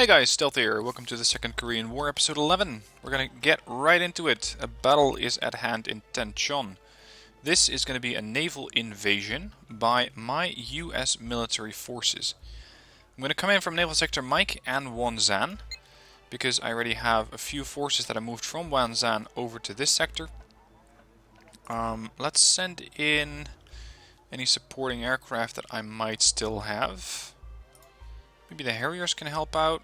Hey guys, Stealth here. Welcome to the Second Korean War, episode 11. We're gonna get right into it. A battle is at hand in Tenchon. This is gonna be a naval invasion by my US military forces. I'm gonna come in from Naval Sector Mike and Wonsan, because I already have a few forces that I moved from Wonsan over to this sector. Let's send in any supporting aircraft that I might still have. Maybe the Harriers can help out.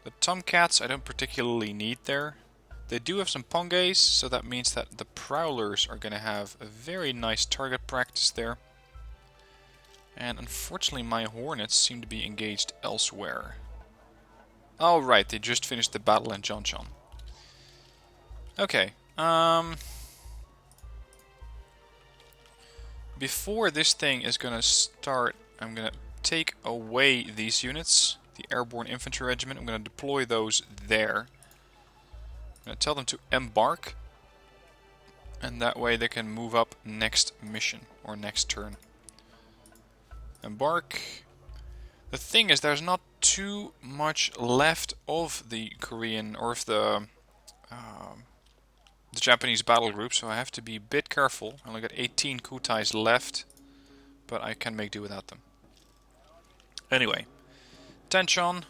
The Tomcats I don't particularly need there. They do have some Pongays, so that means that the Prowlers are going to have a very nice target practice there. And unfortunately my Hornets seem to be engaged elsewhere. Oh right, they just finished the battle in Tenchon. Okay, before this thing is going to start, I'm going to take away these units. The Airborne Infantry Regiment, I'm going to deploy those there. I'm going to tell them to embark. And that way they can move up next mission, or next turn. Embark. The thing is, there's not too much left of the Korean, or of the Japanese battle group, so I have to be a bit careful. I only got 18 Kutais left, but I can make do without them. Anyway. Tenchon,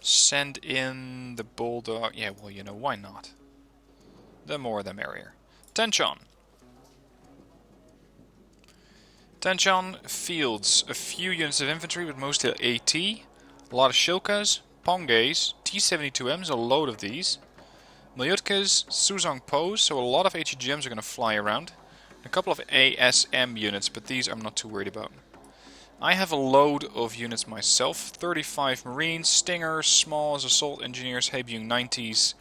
send in the Bulldog. Yeah, well, you know, why not? The more the merrier. Tenchon. Tenchon fields a few units of infantry, but mostly AT. A lot of Shilkas, Pongays, T-72Ms, a load of these. Malyutkas, Suzong Pos, so a lot of HEGMs are going to fly around. A couple of ASM units, but these I'm not too worried about. I have a load of units myself, 35 Marines, Stingers, Smalls, Assault Engineers, Haebyung 90s,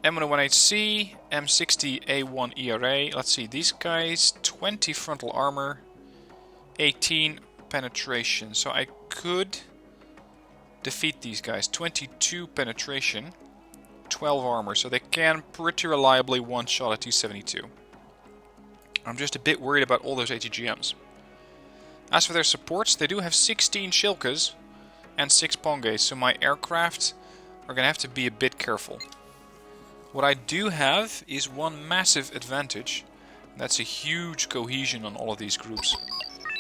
M118C, M60A1 ERA. Let's see, these guys, 20 frontal armor, 18 penetration. So I could defeat these guys. 22 penetration, 12 armor. So they can pretty reliably one-shot a T-72. I'm just a bit worried about all those ATGMs. As for their supports, they do have 16 Shilkas and 6 Pongays, so my aircraft are going to have to be a bit careful. What I do have is one massive advantage. That's a huge cohesion on all of these groups.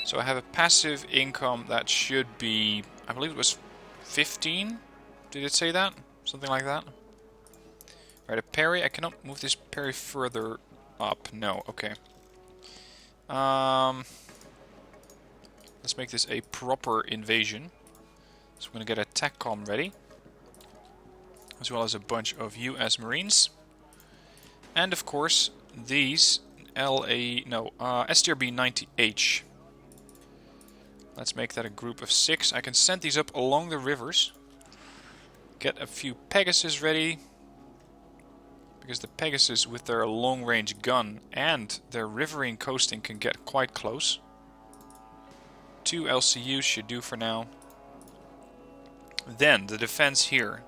So I have a passive income that should be, I believe it was 15? Did it say that? Something like that? Right, a parry. I cannot move this parry further up. No, okay. Let's make this a proper invasion. So I'm going to get a TACCOM ready. As well as a bunch of US Marines. And of course, these STRB 90H. Let's make that a group of 6. I can send these up along the rivers. Get a few Pegasus ready. Because the Pegasus with their long range gun and their riverine coasting can get quite close. 2 LCUs should do for now. Then, the defense here.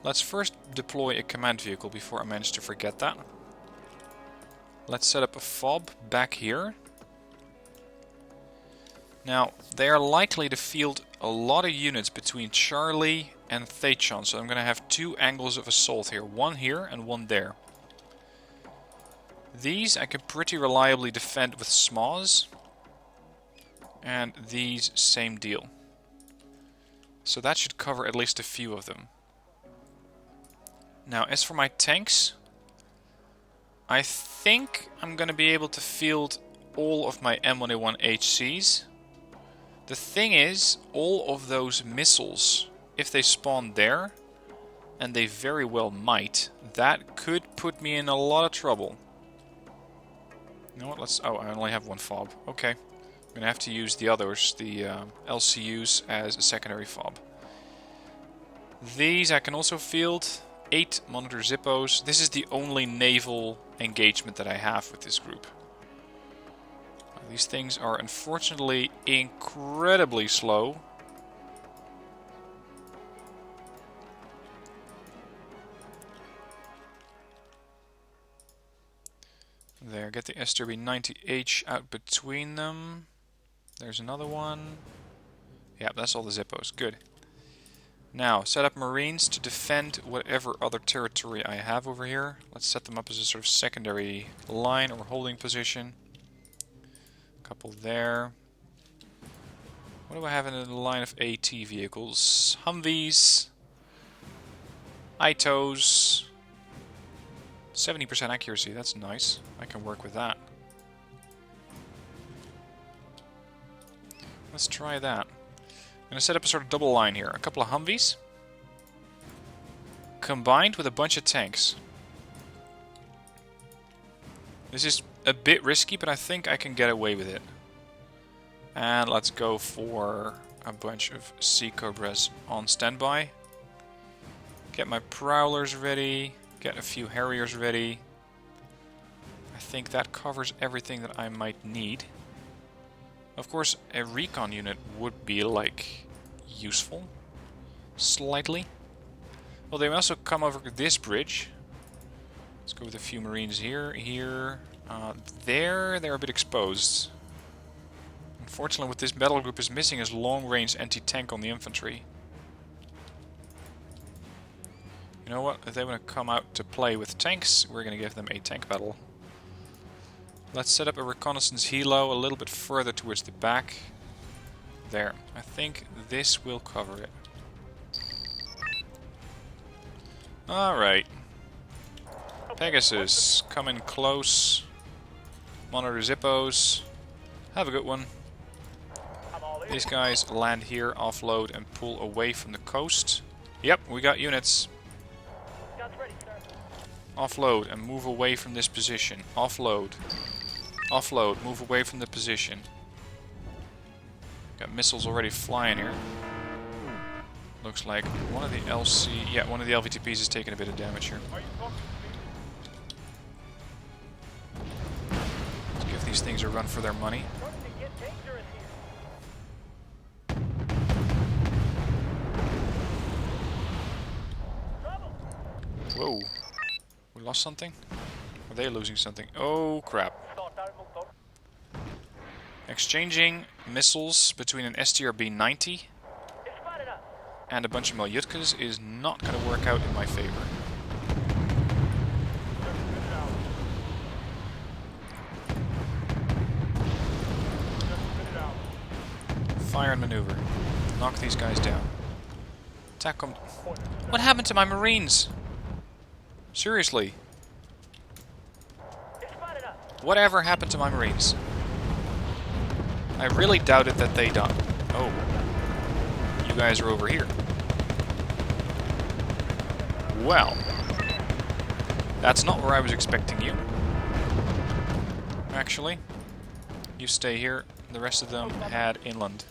Let's first deploy a command vehicle before I manage to forget that. Let's set up a FOB back here. Now, they are likely to field a lot of units between Charlie and Tenchon, so I'm going to have 2 angles of assault here. One here and one there. These I can pretty reliably defend with SMAs. And these, same deal. So that should cover at least a few of them. Now, as for my tanks, I think I'm going to be able to field all of my M1A1HCs. The thing is, all of those missiles, if they spawn there, and they very well might, that could put me in a lot of trouble. You know what, let's... Oh, I only have one FOB. Okay. I'm going to have to use the others, the LCUs, as a secondary FOB. These I can also field. 8 Monitor Zippos. This is the only naval engagement that I have with this group. These things are unfortunately incredibly slow. There, get the STRB 90H out between them. There's another one. Yeah, that's all the Zippos. Good. Now, set up Marines to defend whatever other territory I have over here. Let's set them up as a sort of secondary line or holding position. A couple there. What do I have in the line of AT vehicles? Humvees. Itos. 70% accuracy, that's nice. I can work with that. Let's try that. I'm going to set up a sort of double line here. A couple of Humvees. Combined with a bunch of tanks. This is a bit risky, but I think I can get away with it. And let's go for a bunch of Sea Cobras on standby. Get my Prowlers ready. Get a few Harriers ready. I think that covers everything that I might need. Of course, a recon unit would be, like, useful. Slightly. Well, they also come over this bridge. Let's go with a few Marines here, here, there. They're a bit exposed. Unfortunately, what this battle group is missing is long-range anti-tank on the infantry. You know what? If they want to come out to play with tanks, we're going to give them a tank battle. Let's set up a reconnaissance helo a little bit further towards the back. There. I think this will cover it. Alright. Pegasus, come in close. Monitor Zippos. Have a good one. These guys land here, offload, and pull away from the coast. Yep, we got units. Offload and move away from this position. Offload. Offload, move away from the position. Got missiles already flying here. Looks like one of the one of the LVTPs is taking a bit of damage here. Let's give these things a run for their money. Whoa. We lost something? Are they losing something? Oh crap. Exchanging missiles between an STRB-90 and a bunch of Malyutkas is not going to work out in my favor. Fire and maneuver. Knock these guys down. Attack them. What happened to my Marines? Seriously. Whatever happened to my Marines? I really doubted that they died. Oh. You guys are over here. Well. That's not where I was expecting you. Actually. You stay here. The rest of them head inland.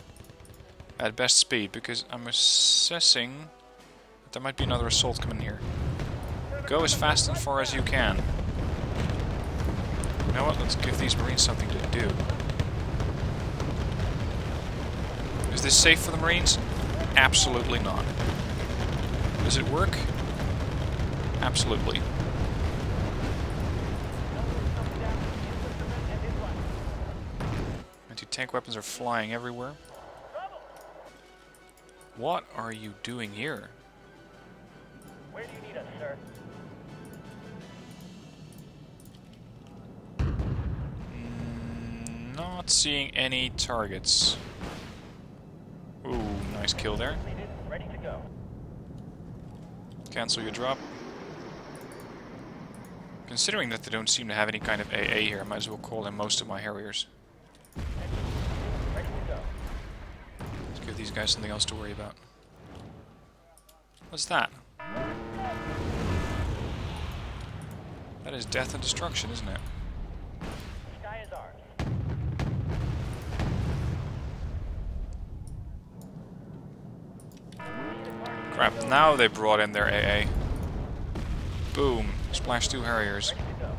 At best speed, because I'm assessing that there might be another assault coming here. Go as fast and far as you can. You know what? Let's give these Marines something to do. Is this safe for the Marines? Absolutely not. Does it work? Absolutely. Anti-tank weapons are flying everywhere. What are you doing here? Where do you need us, sir? Not seeing any targets. Ooh, nice kill there. Ready to go. Cancel your drop. Considering that they don't seem to have any kind of AA here, I might as well call in most of my Harriers. Ready to go. Let's give these guys something else to worry about. What's that? That is death and destruction, isn't it? Sky is ours. Crap, now they brought in their AA. Boom. Splash 2 Harriers. Ready to go.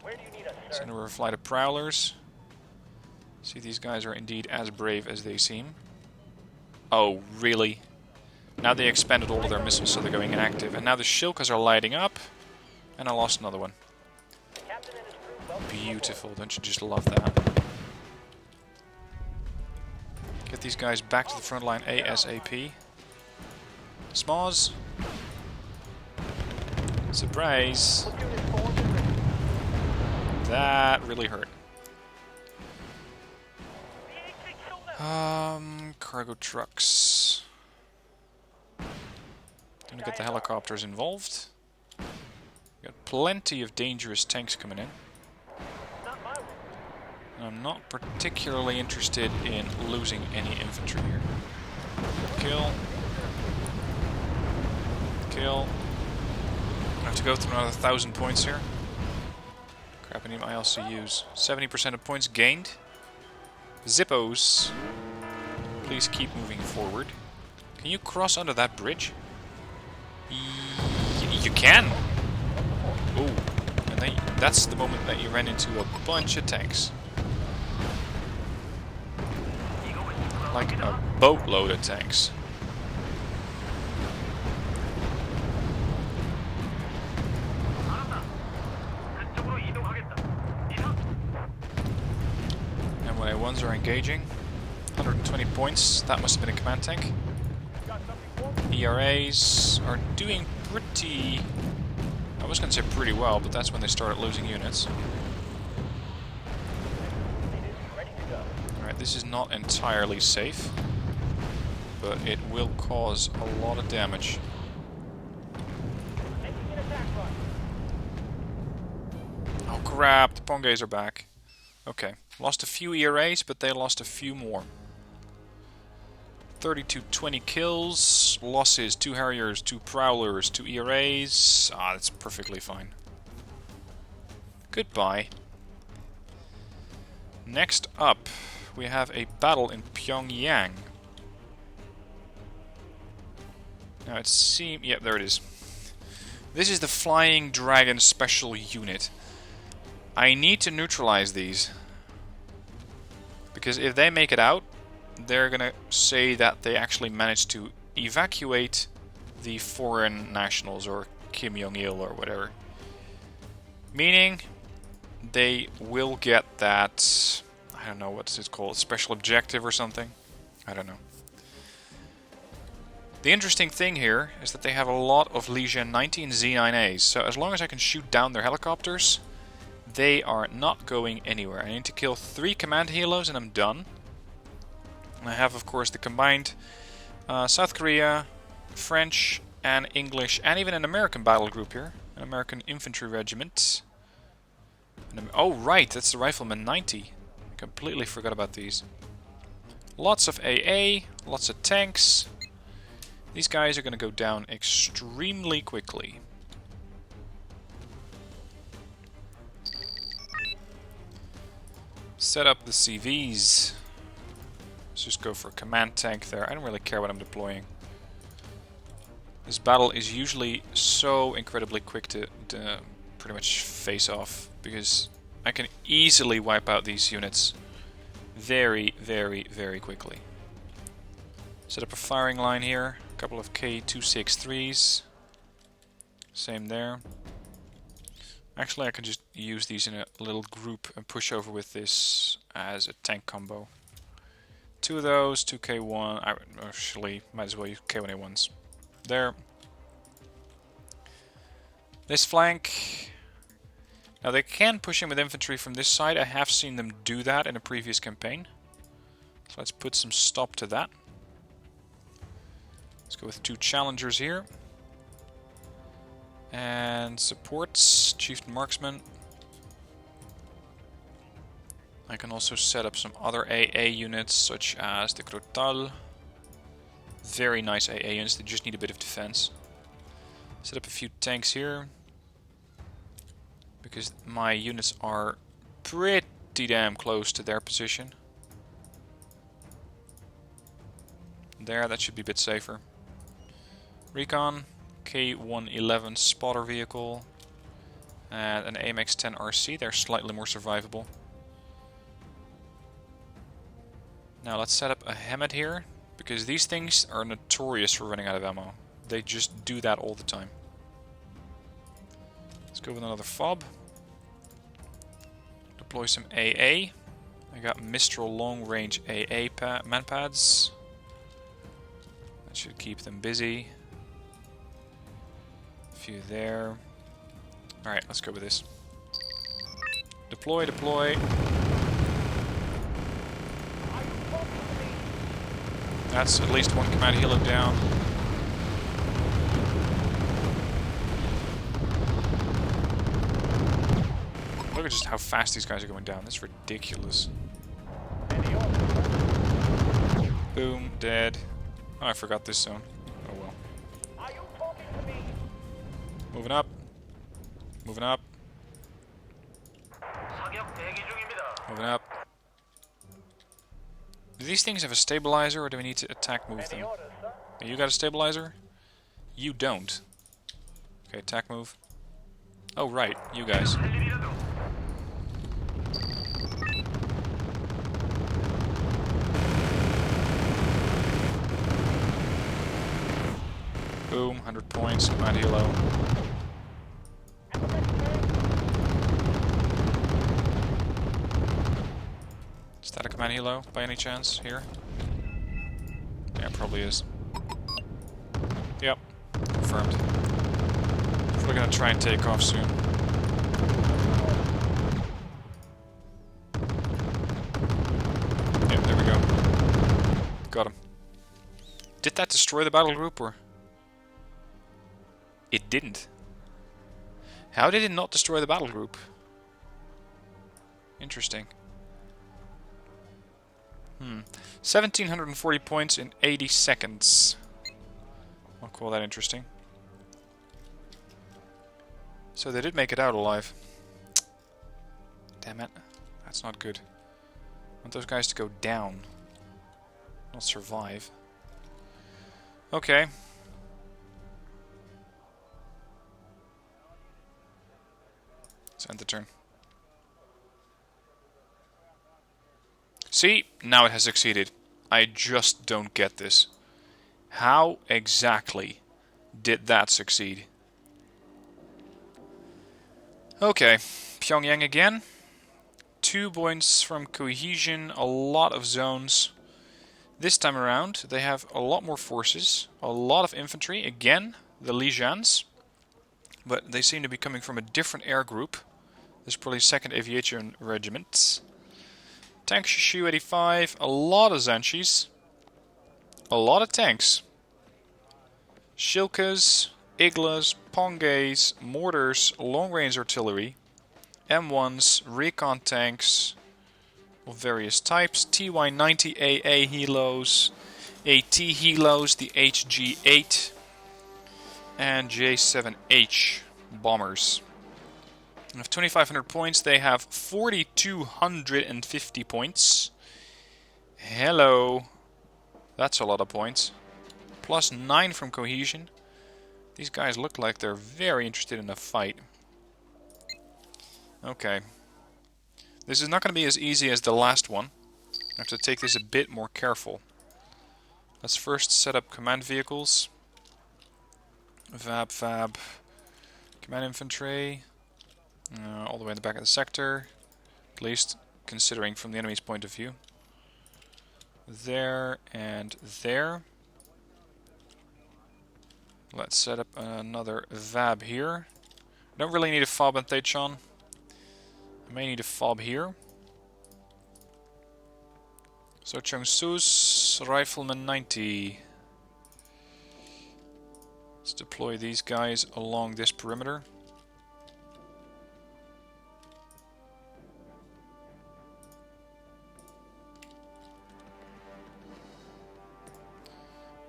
Where do you need us, sir? Send over a flight of Prowlers. See, these guys are indeed as brave as they seem. Oh, really? Now they expended all of their missiles, so they're going inactive. And now the Shilkas are lighting up. And I lost another one. The captain and his crew welcome beautiful. Don't you just love that? Get these guys back to the front line ASAP. Smalls. Surprise. That really hurt. Cargo trucks. Gonna get the helicopters involved. Got plenty of dangerous tanks coming in. And I'm not particularly interested in losing any infantry here. Kill. Kill. I have to go through another 1,000 points here. Crap, I need my LCUs. 70% of points gained. Zippos. Please keep moving forward. Can you cross under that bridge? You can! Oh, and then that's the moment that you ran into a bunch of tanks. Like a boatload of tanks. And when A1s are engaging, 120 points, that must have been a command tank. ERAs are doing pretty... I was going to say pretty well, but that's when they started losing units. Alright, this is not entirely safe, but it will cause a lot of damage. Oh crap, the Pyongyang are back. Okay, lost a few ERAs, but they lost a few more. 20 kills, losses, 2 Harriers, 2 Prowlers, 2 ERAs. Ah, that's perfectly fine. Goodbye. Next up, we have a battle in Pyongyang. Now it seems... Yep, there it is. This is the Flying Dragon Special Unit. I need to neutralize these. Because if they make it out, they're gonna say that they actually managed to evacuate the foreign nationals, or Kim Jong-il or whatever. Meaning, they will get that, I don't know, what's it called, special objective or something? I don't know. The interesting thing here is that they have a lot of Legion 90 and Z9As, so as long as I can shoot down their helicopters, they are not going anywhere. I need to kill 3 command helos and I'm done. I have, of course, the combined South Korea, French, and English, and even an American battle group here. An American infantry regiment. Oh, right, that's the Rifleman 90. I completely forgot about these. Lots of AA, lots of tanks. These guys are going to go down extremely quickly. Set up the CVs. Let's just go for a command tank there. I don't really care what I'm deploying. This battle is usually so incredibly quick to pretty much face off, because I can easily wipe out these units very, very, very quickly. Set up a firing line here. A couple of K263s. Same there. Actually, I can just use these in a little group and push over with this as a tank combo. 2 of those, 2 K1. I actually might as well use K1A1s. There. This flank. Now they can push in with infantry from this side. I have seen them do that in a previous campaign. So let's put some stop to that. Let's go with 2 challengers here. And supports, Chieftain Marksman. I can also set up some other AA units, such as the Krotal. Very nice AA units, they just need a bit of defense. Set up a few tanks here, because my units are pretty damn close to their position. There, that should be a bit safer. Recon, K111 spotter vehicle, and an AMX-10 RC. They're slightly more survivable. Now let's set up a HEMET here, because these things are notorious for running out of ammo. They just do that all the time. Let's go with another FOB. deploy some AA. I got Mistral long range AA manpads. That should keep them busy. A few there. Alright, let's go with this. Deploy, deploy. That's at least one command helo down. Look at just how fast these guys are going down. That's ridiculous. Boom, dead. Oh, I forgot this zone. Oh well. Are you talking to me? Moving up. Moving up. Moving up. Do these things have a stabilizer, or do we need to attack move them? Orders, sir? You got a stabilizer? You don't. Okay, attack move. Oh, right. You guys. Boom, 100 points, command helo. Is that a command helo by any chance here? Yeah, probably is. Yep, confirmed. We're gonna try and take off soon. Yep, there we go. Got him. Did that destroy the battle group, or? It didn't. How did it not destroy the battle group? Interesting. 1740 points in 80 seconds. I'll call that interesting. So they did make it out alive. Damn it. That's not good. I want those guys to go down. Not survive. Okay. Let's end the turn. See? Now it has succeeded. I just don't get this. How exactly did that succeed? Okay. Pyongyang again. 2 points from cohesion, a lot of zones. This time around, they have a lot more forces, a lot of infantry. Again, the Lijians. But they seem to be coming from a different air group. This is probably 2nd Aviation Regiment. Tank Shu 85, a lot of Zanshis. A lot of tanks. Shilkas, Iglas, Pongays, mortars, long-range artillery, M1s, recon tanks of various types, TY-90 AA helos, AT helos, the HG-8, and J-7H bombers. They have 2,500 points. They have 4,250 points. Hello. That's a lot of points. Plus 9 from cohesion. These guys look like they're very interested in a fight. Okay. This is not going to be as easy as the last one. I have to take this a bit more careful. Let's first set up command vehicles. Fab. Command infantry. All the way in the back of the sector. At least considering from the enemy's point of view. There and there. Let's set up another VAB here. Don't really need a fob on Tenchon. I may need a fob here. So Chongsu's Rifleman 90. Let's deploy these guys along this perimeter.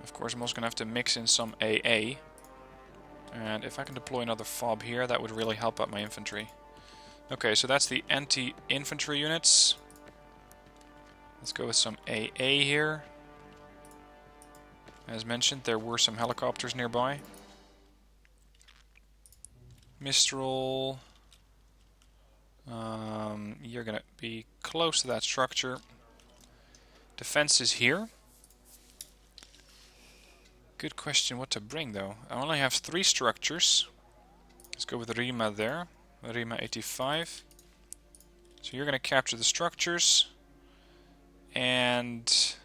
Of course, I'm also going to have to mix in some AA. And if I can deploy another fob here, that would really help out my infantry. Okay, so that's the anti-infantry units. Let's go with some AA here. As mentioned, there were some helicopters nearby. Mistral. You're going to be close to that structure. Defense is here. Good question what to bring though. I only have 3 structures. Let's go with Rima there. Rima 85. So you're going to capture the structures. And...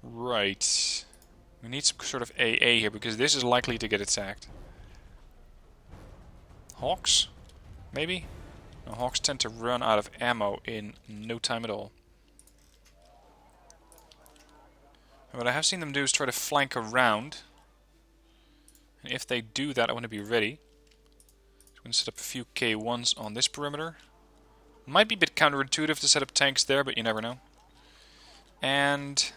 Right. We need some sort of AA here, because this is likely to get attacked. Hawks? Maybe? No, Hawks tend to run out of ammo in no time at all. And what I have seen them do is try to flank around. And if they do that, I want to be ready. So I'm going to set up a few K1s on this perimeter. Might be a bit counterintuitive to set up tanks there, but you never know. And...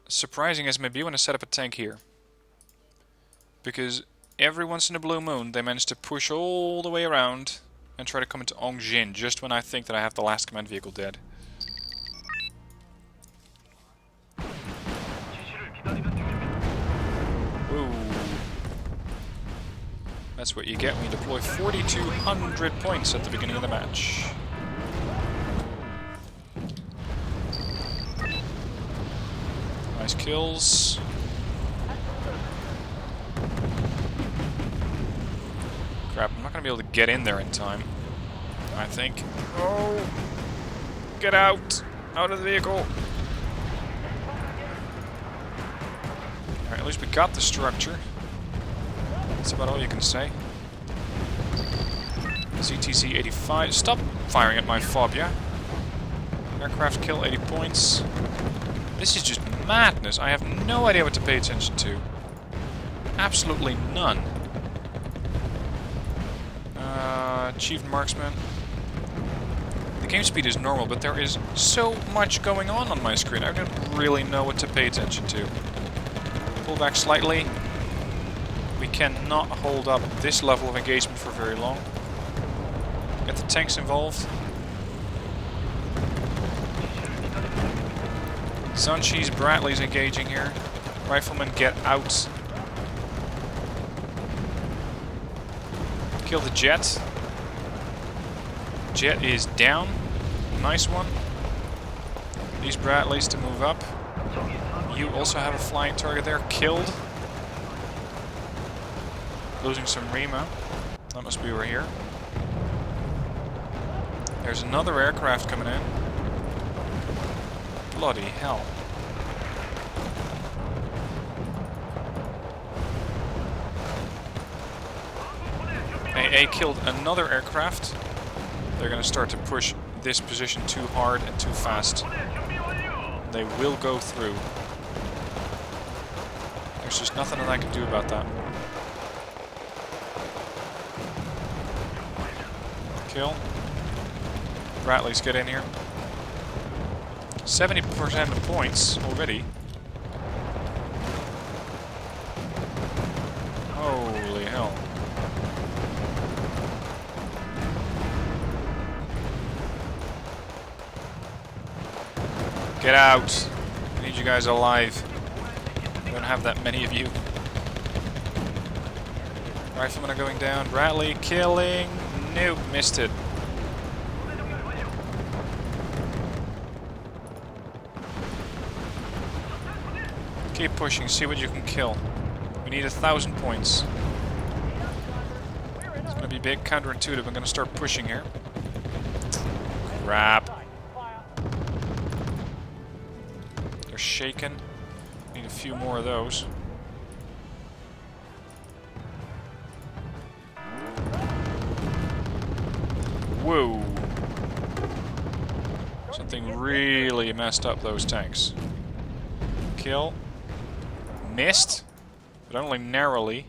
surprising as it may be, I want to set up a tank here. Because every once in a blue moon, they manage to push all the way around and try to come into Ongjin just when I think that I have the last command vehicle dead. Whoa. That's what you get when you deploy 4,200 points at the beginning of the match. Nice kills. Crap, I'm not going to be able to get in there in time, I think. Oh! Get out! Out of the vehicle! Alright, at least we got the structure. That's about all you can say. CTC 85. Stop firing at my fob, yeah? Aircraft kill, 80 points. This is just madness. I have no idea what to pay attention to. Absolutely none. Achieved marksman. The game speed is normal, but there is so much going on my screen. I don't really know what to pay attention to. Pull back slightly. We cannot hold up this level of engagement for very long. Get the tanks involved. Zunchi's, Bradley's engaging here. Riflemen, get out. Kill the jet. Jet is down. Nice one. These Bradleys to move up. You also have a flying target there. Killed. Losing some Rima. That must be over here. There's another aircraft coming in. Bloody hell. AA killed another aircraft. They're going to start to push this position too hard and too fast. They will go through. There's just nothing that I can do about that. Kill. Bradley's get in here. 70% of points already. Holy hell. Get out. I need you guys alive. I don't have that many of you. Riflemen are going down. Bradley killing. Nope, missed it. Keep pushing, see what you can kill. We need 1,000 points. It's going to be a bit counterintuitive. I'm going to start pushing here. Crap. They're shaken. Need a few more of those. Whoa. Something really messed up those tanks. Kill. Missed, but only narrowly.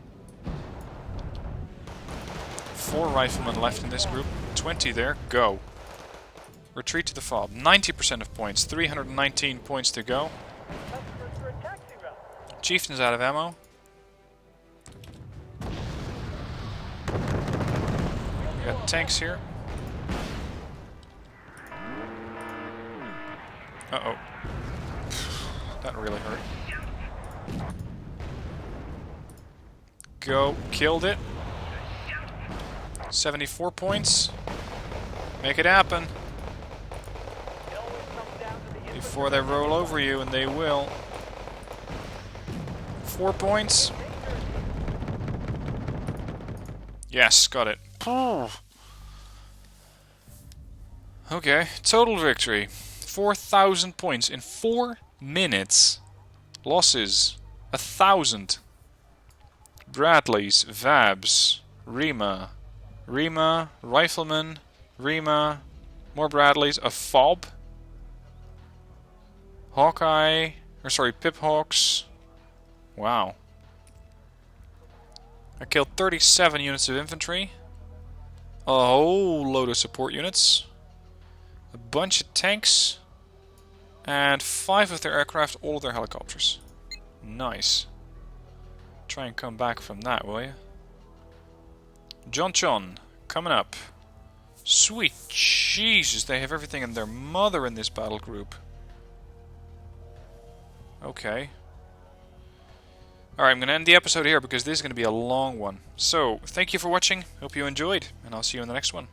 4 riflemen left in this group. 20 there. Go. Retreat to the fob. 90% of points. 319 points to go. Chieftain's out of ammo. We got tanks here. Uh-oh. That really hurt. Go. Killed it. 74 points. Make it happen. Before they roll over you, and they will. 4 points. Yes, got it. Okay, total victory. 4,000 points in 4 minutes. Losses. 1,000. Bradleys, Vabs, Rima, Rifleman, Rima, more Bradleys, a Fob, Hawkeye, Piphawks. Wow. I killed 37 units of infantry, a whole load of support units, a bunch of tanks, and 5 of their aircraft, all of their helicopters. Nice. Try and come back from that, will you? Tenchon, coming up. Sweet Jesus, they have everything and their mother in this battle group. Okay. Alright, I'm going to end the episode here because this is going to be a long one. So, thank you for watching, hope you enjoyed, and I'll see you in the next one.